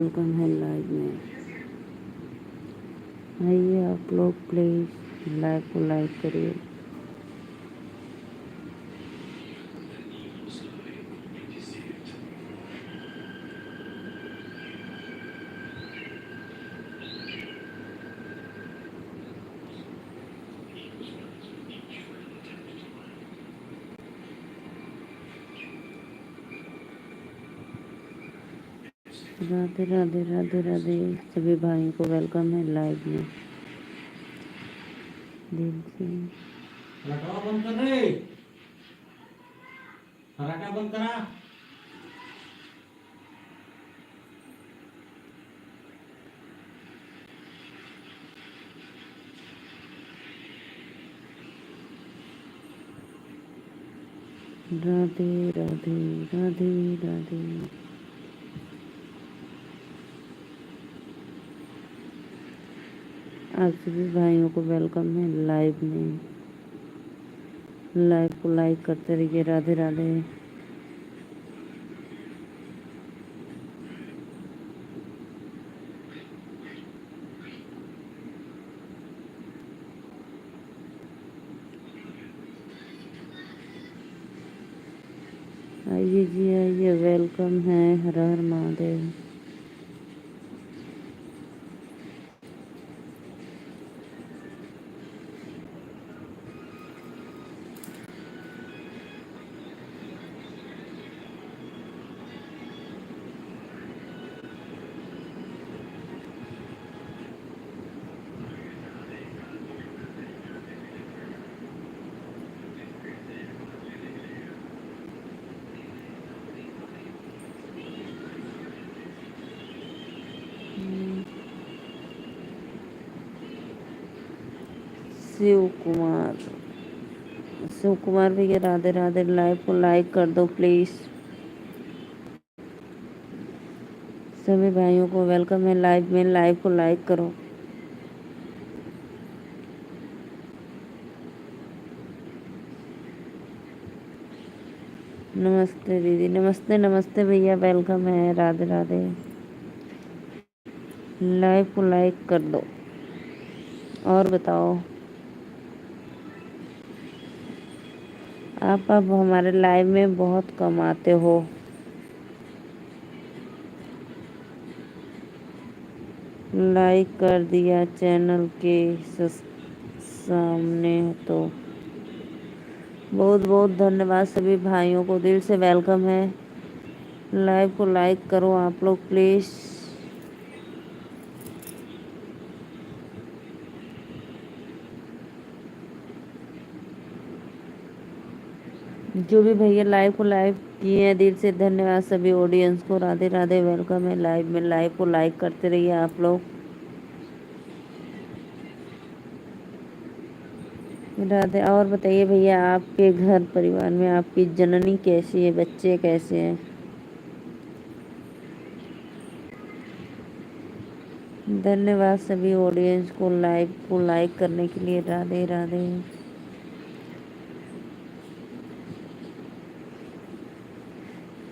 Welcome है live में। आइए आप लोग प्लीज़ लाइव को लाइक करिए। राधे राधे राधे राधे। सभी भाइयों को वेलकम है लाइव में दिल से। रखा बंद कर रे। रखा बंद करा। राधे राधे राधे राधे। आप सभी भाइयों को वेलकम है लाइव में। लाइव को लाइक करते रहिए। राधे राधे। आइए जी आइए, वेलकम है। हर हर महादेव। शिव कुमार, शिव कुमार भैया राधे राधे। लाइव को लाइक कर दो प्लीज़। सभी भाइयों को वेलकम है लाइव में। लाइव को लाइक करो। नमस्ते दीदी। नमस्ते नमस्ते भैया, वेलकम है। राधे राधे। लाइव को लाइक कर दो। और बताओ, आप अब हमारे लाइव में बहुत कम आते हो। लाइक कर दिया चैनल के सामने तो बहुत बहुत धन्यवाद। सभी भाइयों को दिल से वेलकम है। लाइव को लाइक करो आप लोग प्लीज़। जो भी भैया लाइव को लाइव किए हैं, दिल से धन्यवाद सभी ऑडियंस को। राधे राधे, वेलकम है लाइव में। लाइव को लाइक करते रहिए आप लोग। राधे। और बताइए भैया, आपके घर परिवार में आपकी जननी कैसी है, बच्चे कैसे हैं? धन्यवाद सभी ऑडियंस को लाइव को लाइक करने के लिए। राधे राधे।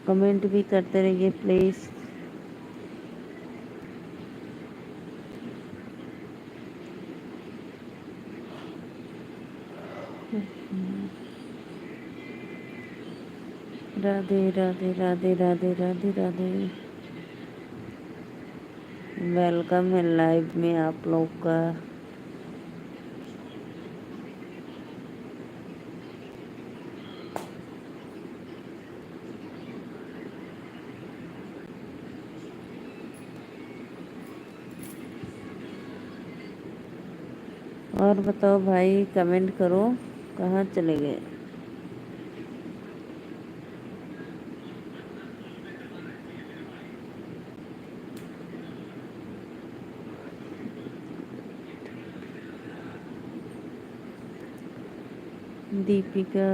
कमेंट भी करते रहिए प्लीज़। राधे राधे राधे राधे राधे राधे। वेलकम है लाइव में आप लोग का। और बताओ भाई, कमेंट करो। कहाँ चले गए? दीपिका।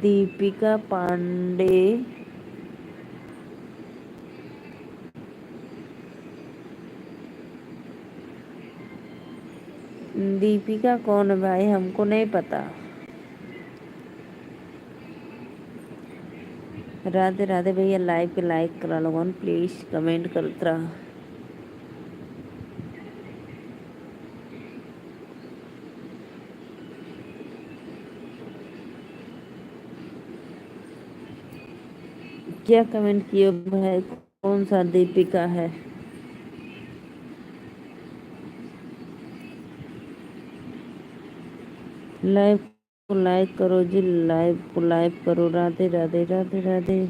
दीपिका पांडे। दीपिका कौन है भाई, हमको नहीं पता। राधे राधे भैया, लाइव पे लाइक करा लोगन, प्लीज कमेंट करत रहा। क्या कमेंट किए भाई, कौन सा दीपिका है? लाइव को लाइक करो जी, लाइव को लाइक करो। राधे राधे राधे राधे।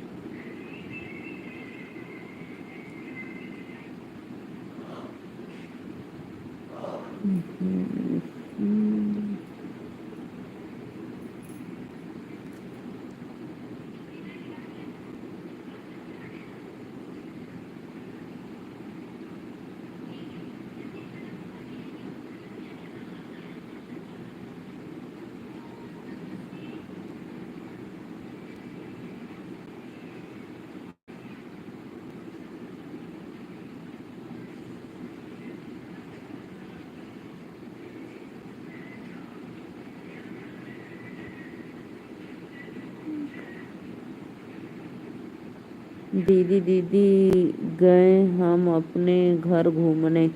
दीदी दीदी गए हम अपने घर घूमने।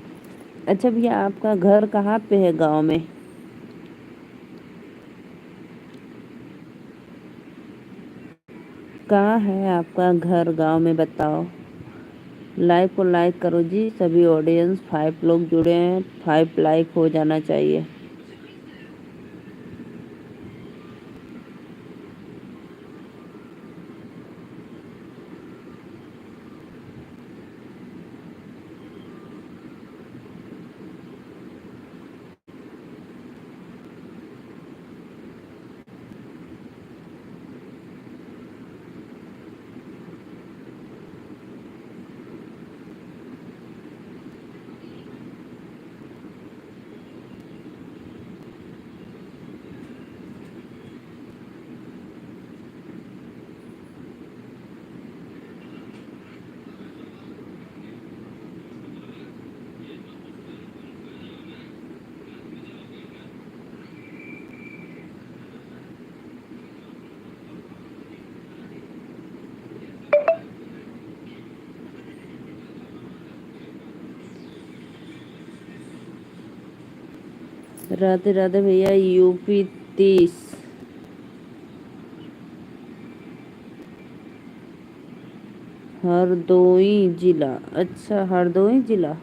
अच्छा भैया, आपका घर कहाँ पे है गांव में? कहाँ है आपका घर गांव में, बताओ। लाइव को लाइक करो जी सभी ऑडियंस, 5 लोग जुड़े हैं, 5 लाइक हो जाना चाहिए। राधे राधे भैया, यूपी 30 हरदोई जिला। अच्छा, हरदोई जिला।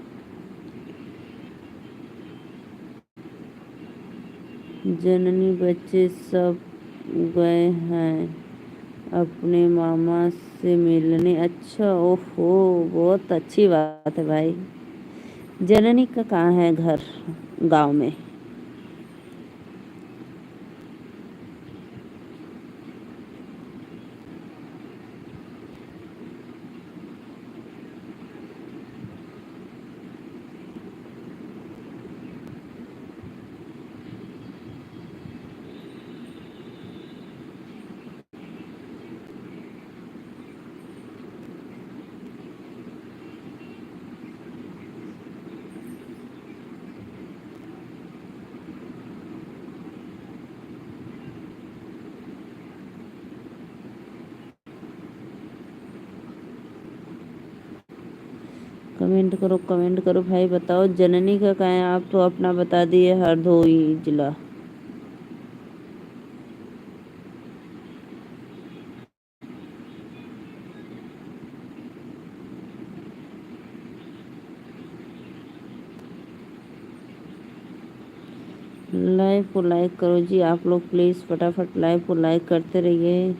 जननी बच्चे सब गए हैं अपने मामा से मिलने। अच्छा, ओहो, बहुत अच्छी बात है भाई। जननी का कहाँ है घर गांव में? कमेंट करो भाई, बताओ जननी का कहाँ है? आप तो अपना बता दिए, हरदोई जिला। लाइव को लाइक करो जी आप लोग, प्लीज फटाफट लाइव को लाइक करते रहिए।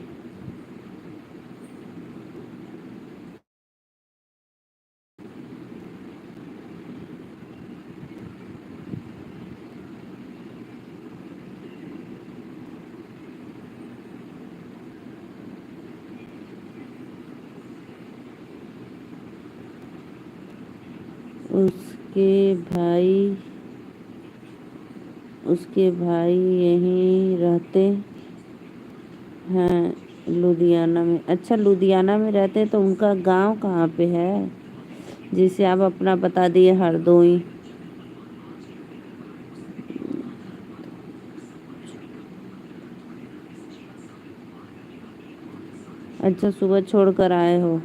उसके भाई उसके भाई यहीं रहते हैं लुधियाना में। अच्छा, लुधियाना में रहते हैं, तो उनका गांव कहाँ पे है? जिसे आप अपना बता दिए, हरदोई। अच्छा, सुबह छोड़ कर आए हो।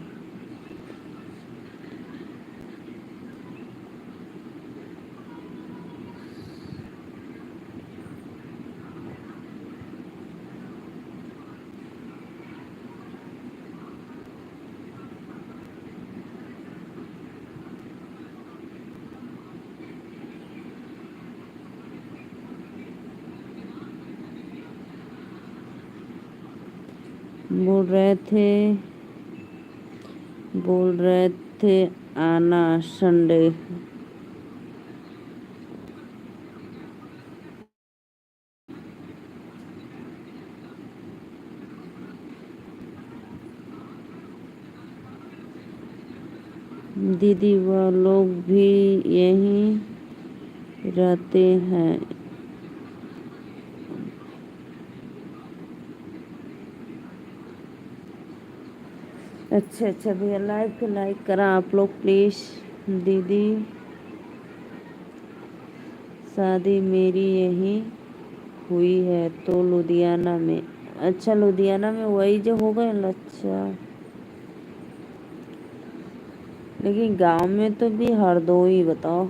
बोल रहे थे बोल रहे थे आना संडे। दीदी वह लोग भी यहीं रहते हैं। अच्छा अच्छा भैया, लाइव पे लाइक करा आप लोग प्लीज। दीदी शादी मेरी यहीं हुई है तो लुधियाना में। अच्छा, लुधियाना में वही जो हो गए। अच्छा, लेकिन गांव में तो भी हरदोई बताओ।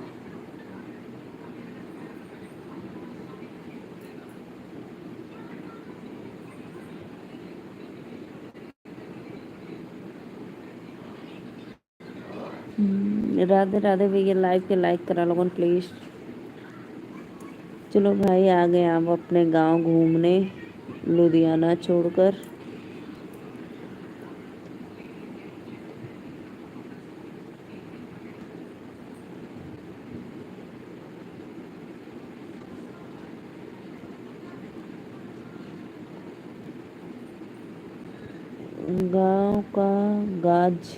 राधे राधे भैया, लाइव के लाइक करा लोगन प्लीज। चलो भाई, आ गए आप अपने गांव घूमने, लुधियाना छोड़कर। गांव का गाज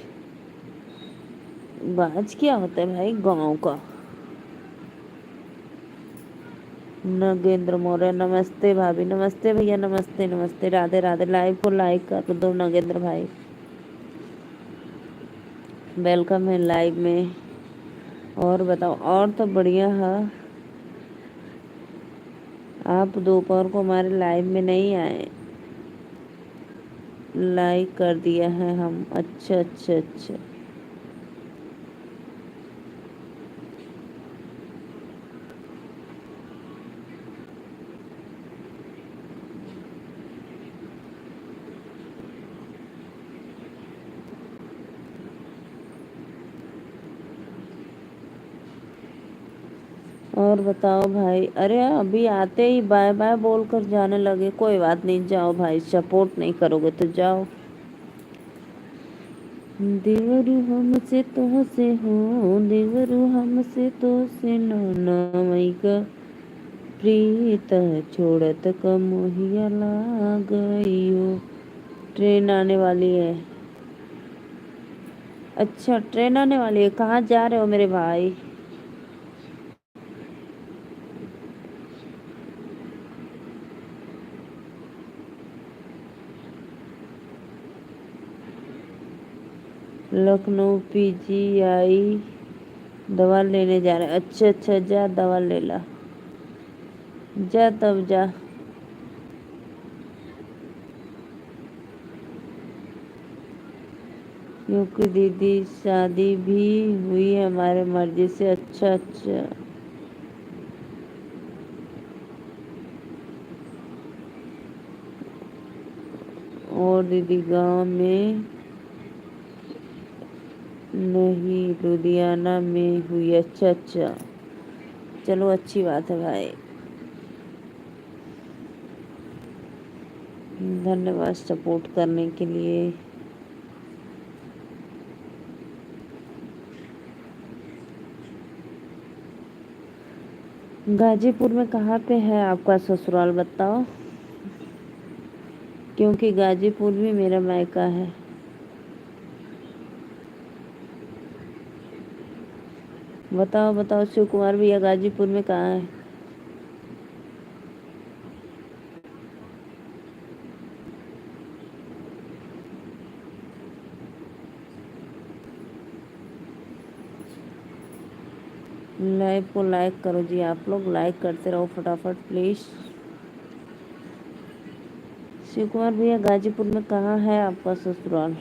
बाज क्या होता है भाई गांव का? नगेंद्र मौर्य, नमस्ते भाभी, नमस्ते भैया, नमस्ते नमस्ते, राधे राधे। लाइव को लाइक कर दो नगेंद्र भाई, वेलकम है लाइव में। और बताओ, और तो बढ़िया है। आप दोपहर को हमारे लाइव में नहीं आए। लाइक कर दिया है हम। अच्छा अच्छा अच्छा। और बताओ भाई। अरे अभी आते ही बाय बाय बोल कर जाने लगे। कोई बात नहीं, जाओ भाई, सपोर्ट नहीं करोगे तो जाओ। देवरू हमसे तो से हो, देवरू हमसे तो से नाना मैका, प्रीत छोड़त कमोहिया ला गई हो। ट्रेन आने वाली है। अच्छा, ट्रेन आने वाली है। कहाँ जा रहे हो मेरे भाई? लखनऊ पीजीआई दवा लेने जा रहे हैं। अच्छा अच्छा, जा दवा ले ला। जा तब जा। क्योंकि दीदी शादी भी हुई है हमारे मर्जी से। अच्छा अच्छा। और दीदी गांव में नहीं, लुधियाना में हुई। अच्छा अच्छा, चलो अच्छी बात है भाई। धन्यवाद सपोर्ट करने के लिए। गाजीपुर में कहाँ पे है आपका ससुराल बताओ? क्योंकि गाजीपुर भी मेरा मायका है। बताओ बताओ शिव कुमार भैया, गाजीपुर में कहाँ है? लाइव को लाइक करो जी, आप लोग लाइक करते रहो फटाफट प्लीज। शिव कुमार भैया गाजीपुर में कहाँ है आपका ससुराल?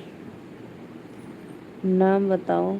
नाम बताओ।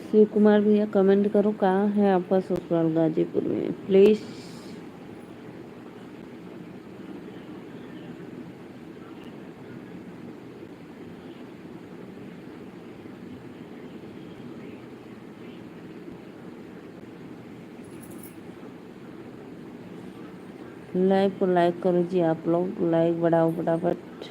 शिव कुमार भैया कमेंट करो कहाँ है आपका ससुराल गाजीपुर में प्लीज। लाइव को लाइक करो जी, आप लोग लाइक बढ़ाओ फटाफट।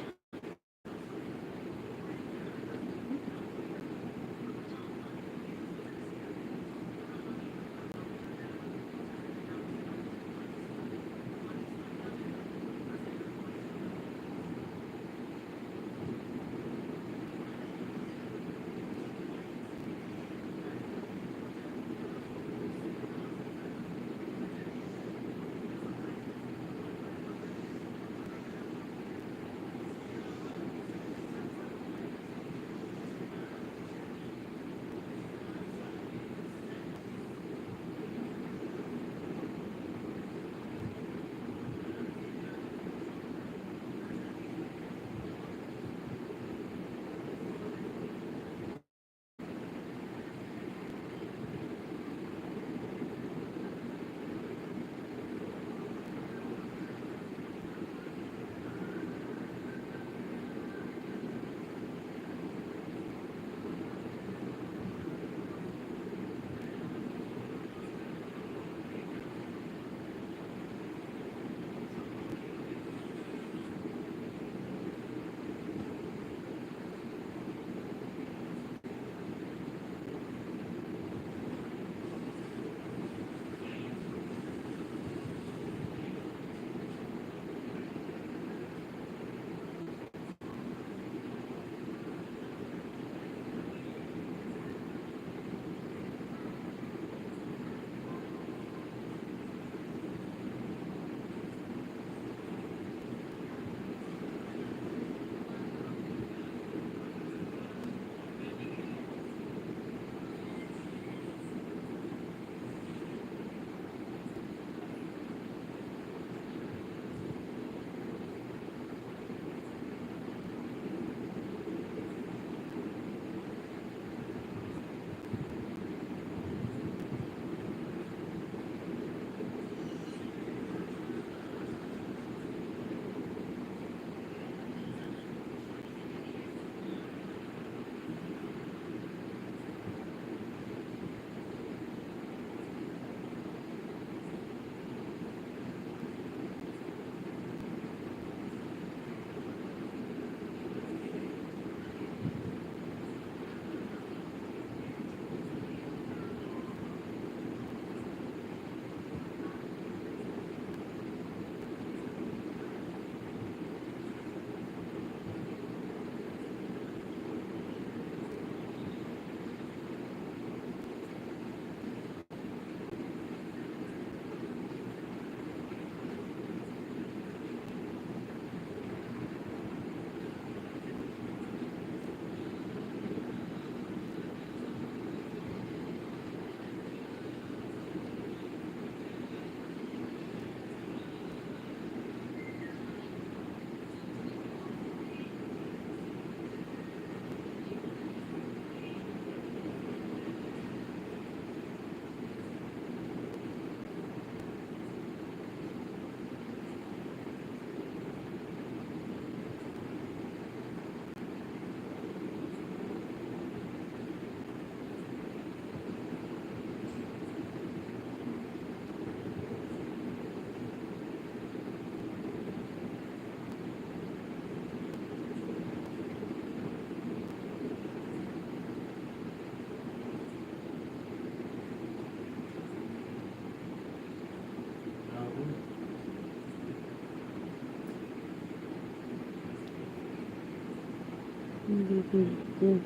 हाँ ठीक है।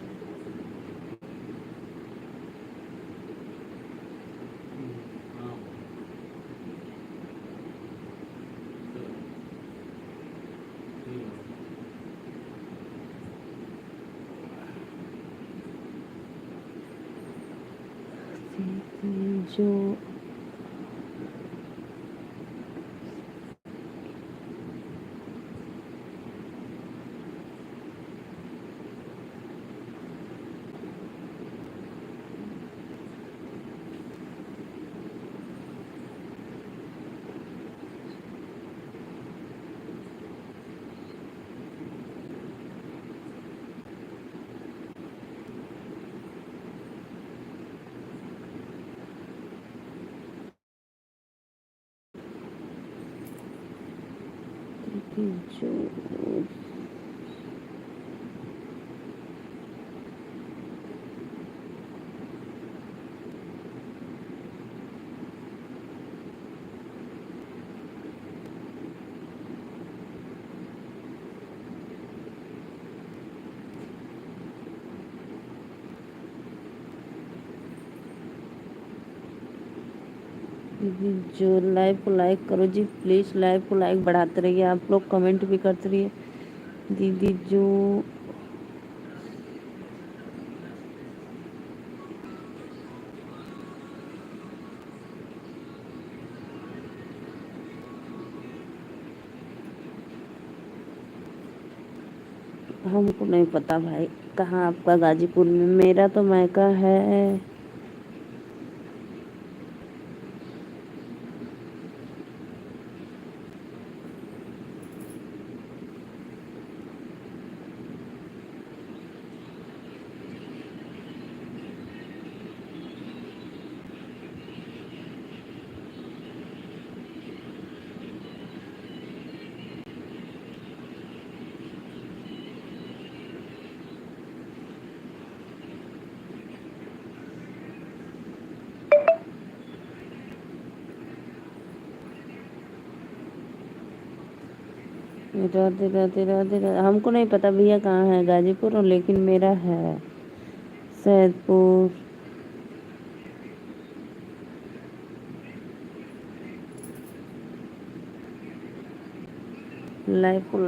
जो जो जो लाइव को लाइक करो जी, प्लीज़ लाइव को लाइक बढ़ाते रहिए, आप लोग कमेंट भी करते रहिए। दीदी जो हमको नहीं पता भाई कहाँ आपका गाजीपुर में, मेरा तो मायका है राधे राधे राधे राधे। हमको नहीं पता भैया कहाँ है गाजीपुर, और लेकिन मेरा है सैदपुर। लाइव को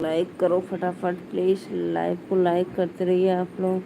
लाइक करो फटाफट प्लीज़, लाइव को लाइक करते रहिए आप लोग।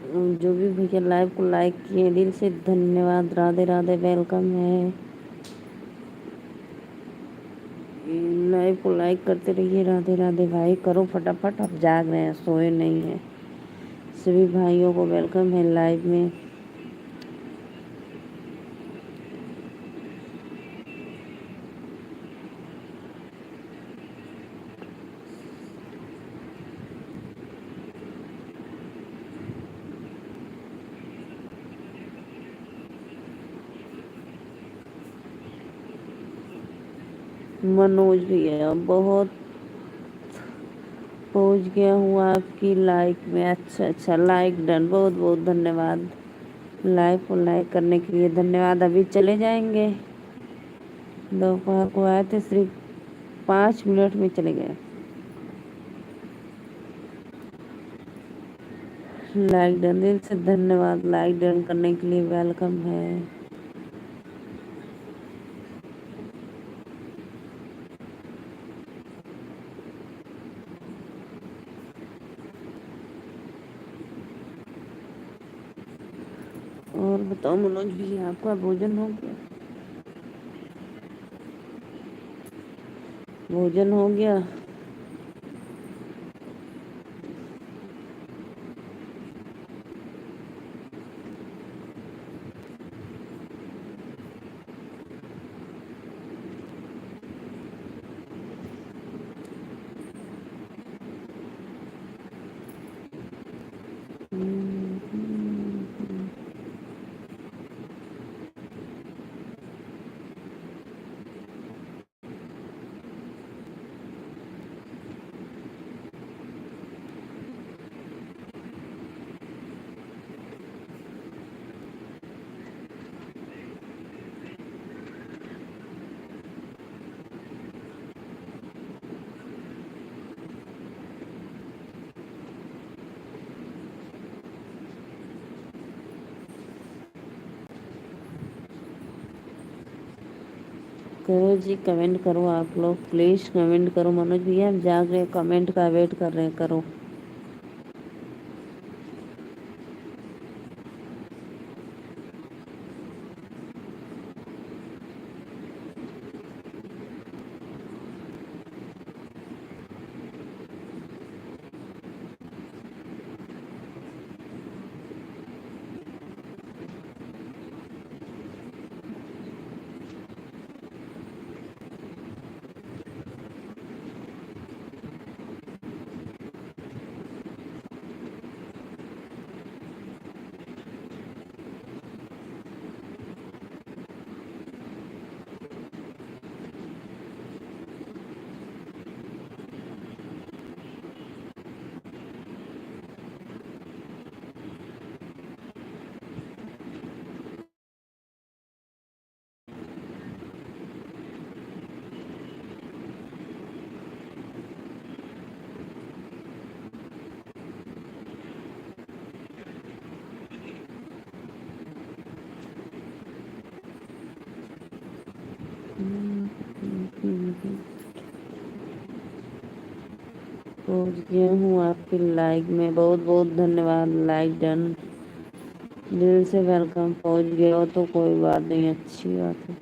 जो भी भैया लाइव को लाइक किए दिल से धन्यवाद। राधे राधे, वेलकम है। लाइव को लाइक करते रहिए। राधे राधे भाई, करो फटाफट, अब जाग रहे हैं, सोए नहीं हैं। सभी भाइयों को वेलकम है लाइव में। मनोज भैया, बहुत पहुंच गया हूँ आपकी लाइक में। अच्छा अच्छा, लाइक डन, बहुत बहुत धन्यवाद। लाइव को लाइक करने के लिए धन्यवाद। अभी चले जाएंगे। दोपहर को आए थे, सिर्फ 5 मिनट में चले गए। लाइक डन, दिल से धन्यवाद। लाइक डन करने के लिए वेलकम है। और बताओ मनोज भैया, आपका भोजन हो गया? भोजन हो गया? करो जी, कमेंट करो आप लोग, प्लीज कमेंट करो। मनोज भैया हम जाग रहे हैं, कमेंट का वेट कर रहे हैं, करो। पहुंच गया हूँ आपकी लाइक में, बहुत बहुत धन्यवाद। लाइक डन, दिल से वेलकम। पहुंच गया हो तो कोई बात नहीं, अच्छी बात है।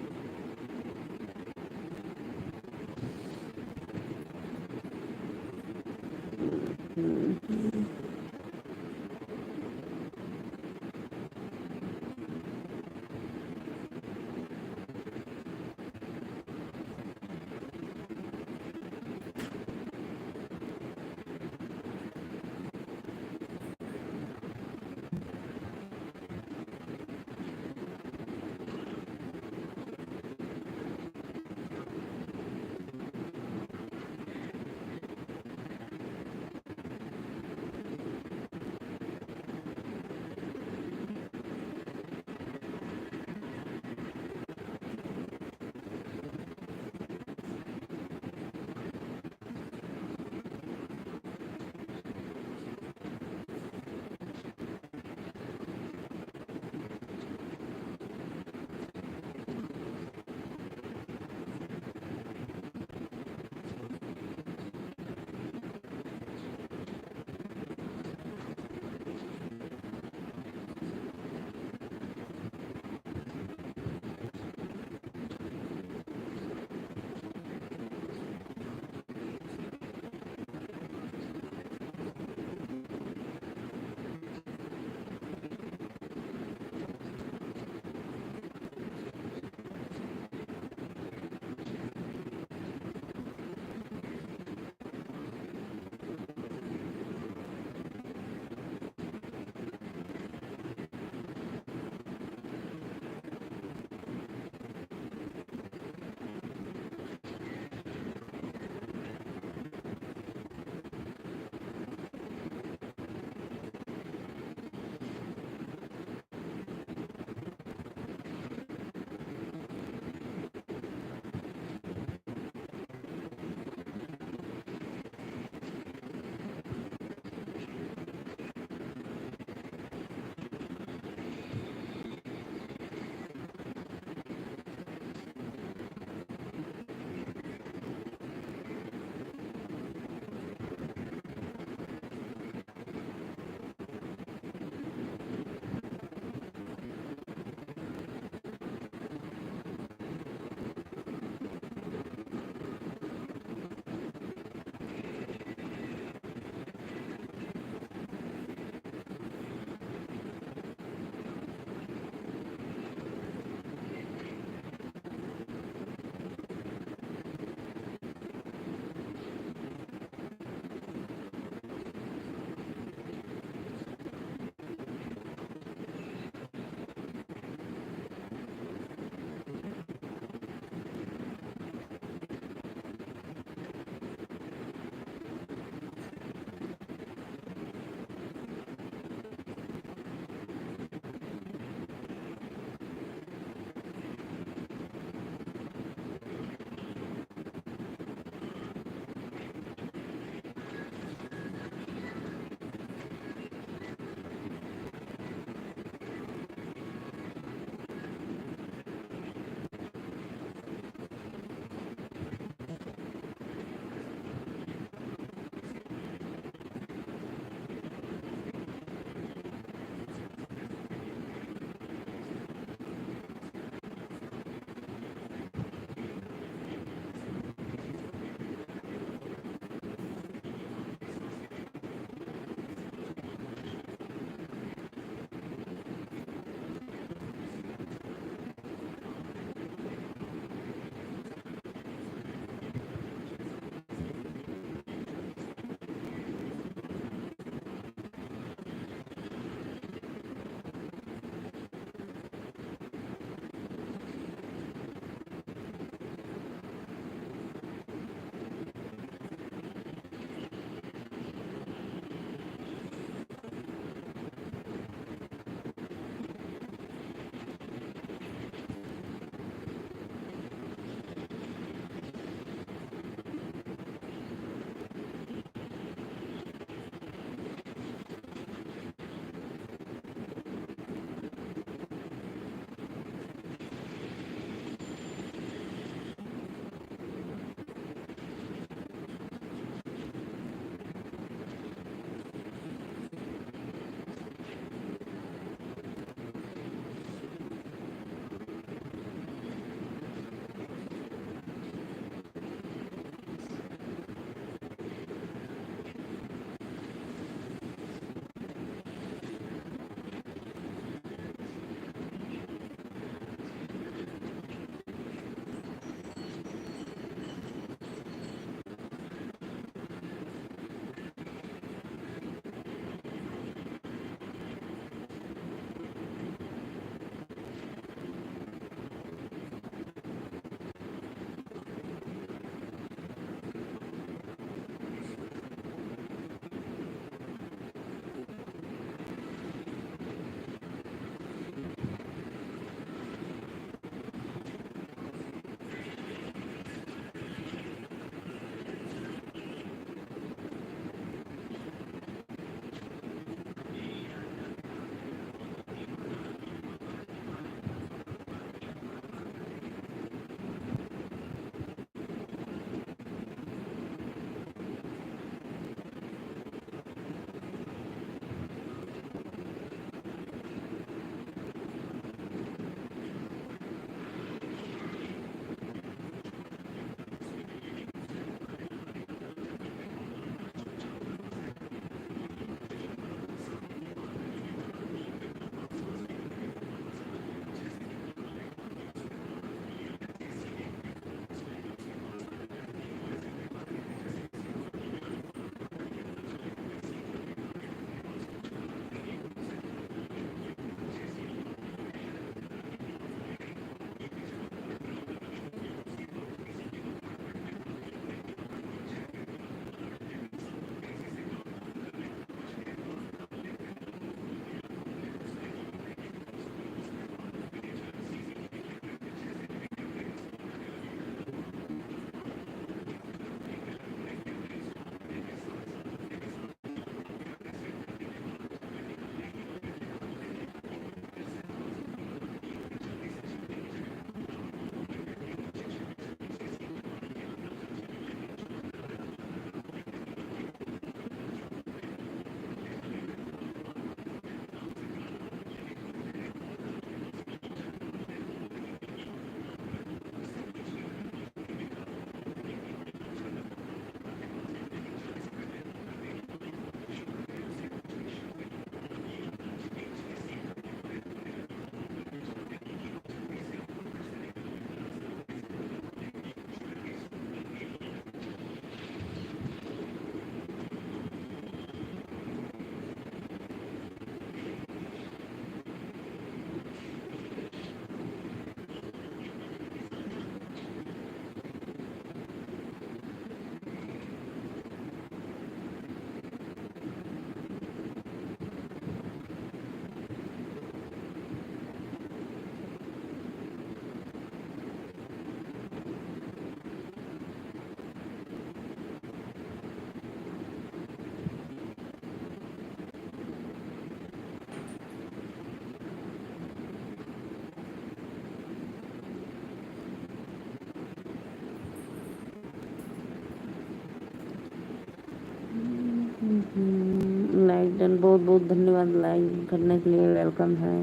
लाइक डन, बहुत बहुत धन्यवाद लाइक करने के लिए, वेलकम है।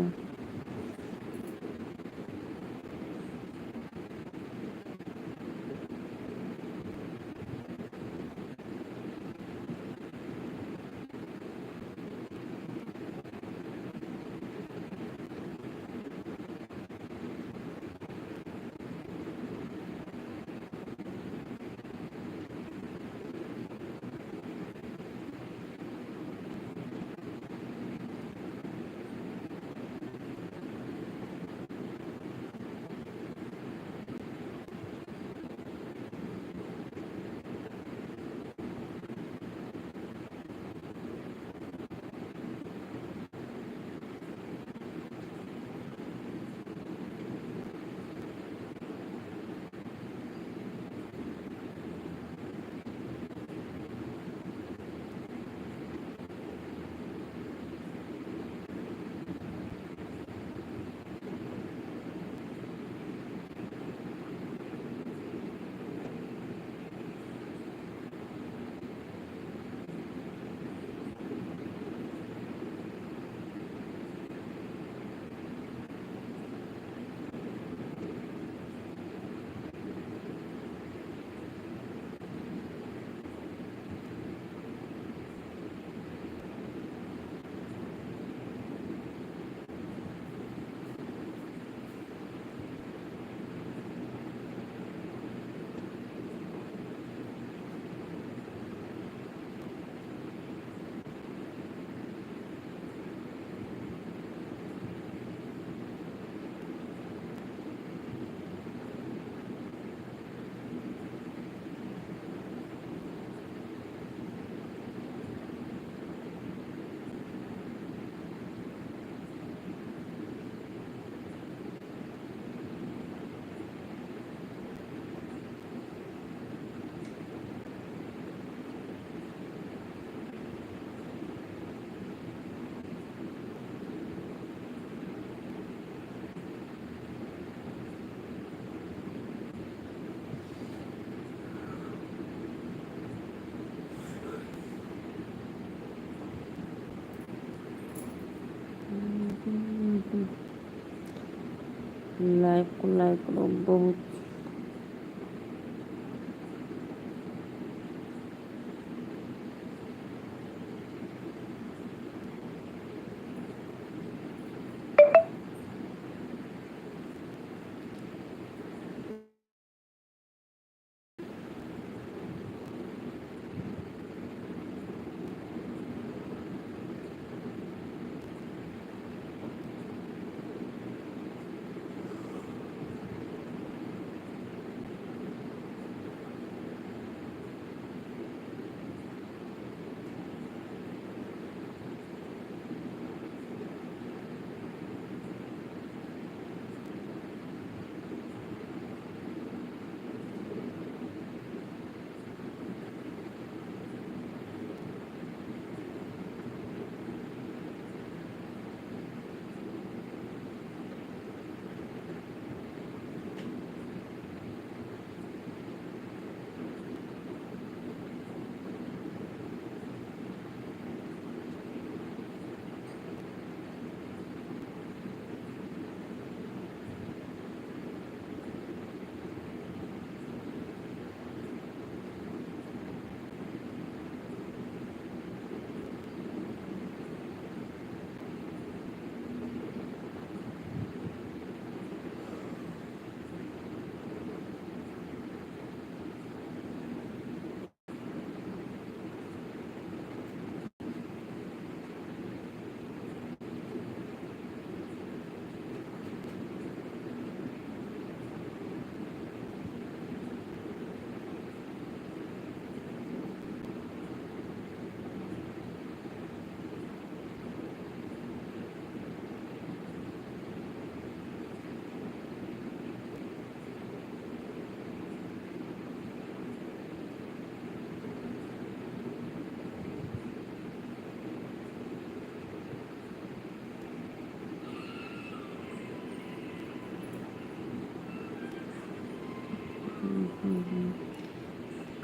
लाइक को लाइक करो बहुत।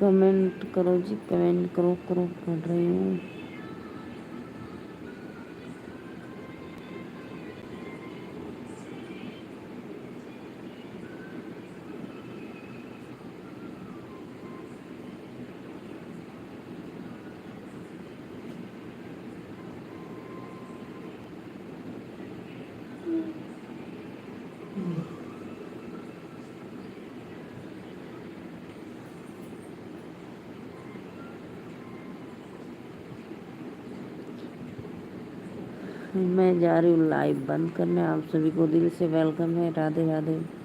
कमेंट करो जी, कमेंट करो करो, पढ़ रही हूँ। मैं जा रही हूँ लाइव बंद करने। आप सभी को दिल से वेलकम है। राधे राधे।